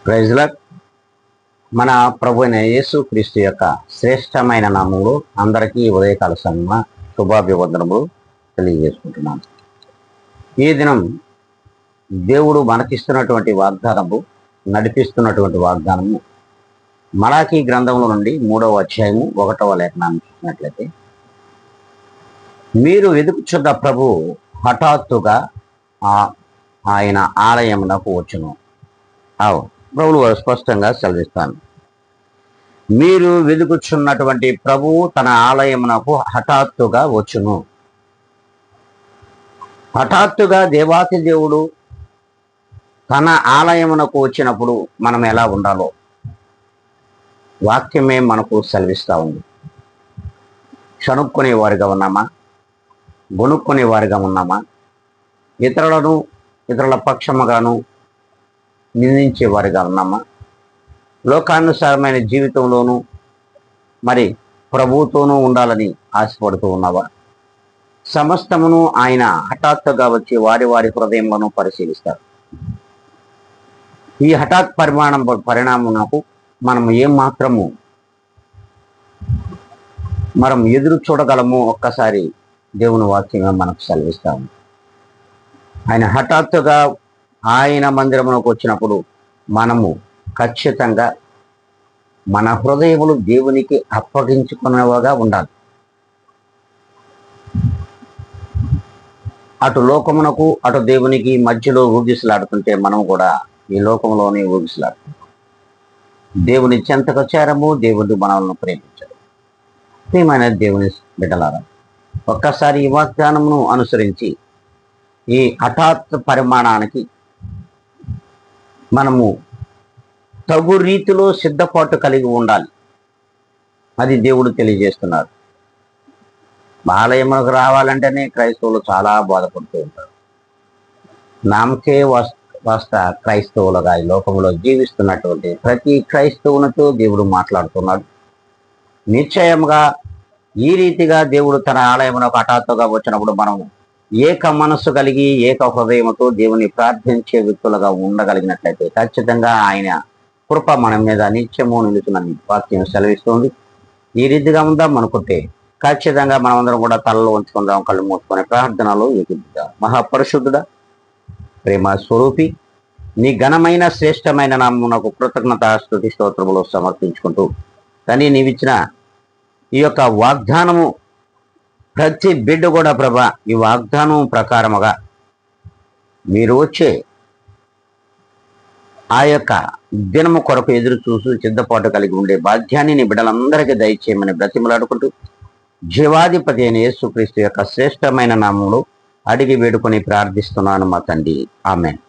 Praise lord. మన ప్రభు అయిన యేసు క్రీస్తు యొక్క శ్రేష్టమైన నామములు అందరికీ ఉదయకాల సమయ శుభాభివందనములు తెలియజేసుకుంటున్నాను. ఈ దినం దేవుడు మనకిస్తున్నటువంటి వాగ్దానము, నడిపిస్తున్నటువంటి వాగ్దానము మలాకీ గ్రంథంలో నుండి 3వ అధ్యాయము 1వ లేఖనాన్ని చూసినట్లయితే, మీరు వెదుకుచున్న ప్రభు హఠాత్తుగా ఆయన ఆలయమునకు వచ్చును. ప్రభువు స్పష్టంగా సెలవిస్తాను. మీరు వెదుకుచున్నటువంటి ప్రభువు తన ఆలయమునకు హఠాత్తుగా వచ్చును. హఠాత్తుగా దేవాతి దేవుడు తన ఆలయమునకు వచ్చినప్పుడు మనం ఎలా ఉండాలో వాక్యమే మనకు సెలవిస్తూ ఉంది. చనుక్కునే వారిగా ఉన్నామా, గొనుక్కునే వారిగా ఉన్నామా, ఇతరుల పక్షముగాను నిందించే వారిగా ఉన్నామా, లోకానుసారమైన జీవితంలోనూ మరి ప్రభువుతోనూ ఉండాలని ఆశపడుతూ ఉన్నావా? సమస్తమును ఆయన హఠాత్తుగా వచ్చి వారి హృదయంలోనూ పరిశీలిస్తారు. ఈ హఠాత్ పరిణామమునకు మనం ఏమాత్రము ఎదురు చూడగలము? ఒక్కసారి దేవుని వాక్యంగా మనకు సెలవిస్తాము. ఆయన హఠాత్తుగా ఆయన మందిరమునకు వచ్చినప్పుడు మనము ఖచ్చితంగా మన హృదయములు దేవునికి అప్పగించుకునేవాగా ఉండాలి. అటు లోకమునకు అటు దేవునికి మధ్యలో ఊగిసలాడుతుంటే మనం కూడా ఈ లోకంలోనే ఊగిసలాడుతుంటాం. దేవుని చెంతకు చేరము, దేవుని మనల్ని ప్రేమించరు. ప్రియమైన దేవుని బిడ్డలారా, ఒక్కసారి ఈ వాగ్దానమును అనుసరించి ఈ హఠాత్ పరిమాణానికి మనము తగు రీతిలో సిద్ధపాటు కలిగి ఉండాలి. అది దేవుడు తెలియజేస్తున్నారు. ఆలయములకు రావాలంటేనే క్రైస్తవులు చాలా బాధపడుతూ ఉంటారు. నామకే వాస్త క్రైస్తవులుగా ఈ లోకంలో జీవిస్తున్నటువంటి ప్రతి క్రైస్తవునితో దేవుడు మాట్లాడుతున్నాడు. నిశ్చయంగా ఈ రీతిగా దేవుడు తన ఆలయమునకు హఠాత్తుగా వచ్చినప్పుడు మనము ఏక మనస్సు కలిగి ఏక హృదయముతో దేవుని ప్రార్థించే వ్యక్తులుగా ఉండగలిగినట్లయితే ఖచ్చితంగా ఆయన కృప మన మీద నిత్యము నిలుచున్నది వాక్యం సెలవిస్తుంది. ఈ రీతిగా ఉందాం అనుకుంటే ఖచ్చితంగా మనమందరం కూడా తలలో ఉంచుకుందాం, కళ్ళు మూసుకొని ప్రార్థనలో ఎగుద్దాం. మహాపరిశుద్ధుడా, ప్రేమ స్వరూపి, నీ ఘనమైన శ్రేష్టమైన నామమునకు కృతజ్ఞత స్తుతి స్తోత్రములు సమర్పించుకుంటూ, కానీ నీవిచ్చిన ఈ యొక్క వాగ్దానము ప్రతి బిడ్డ కూడా ప్రభా ఈ వాగ్దానం ప్రకారముగా మీరు వచ్చే ఆ యొక్క దినము కొరకు ఎదురు చూసి సిద్ధపాటు కలిగి ఉండే భాగ్యాన్ని నీ బిడ్డలందరికీ దయచేయమని బ్రతిమలాడుకుంటూ, జీవాధిపతి అయిన యేసుక్రీస్తు యొక్క శ్రేష్టమైన నామములో అడిగి వేడుకొని ప్రార్థిస్తున్నాను మా తండ్రి. ఆమేన్.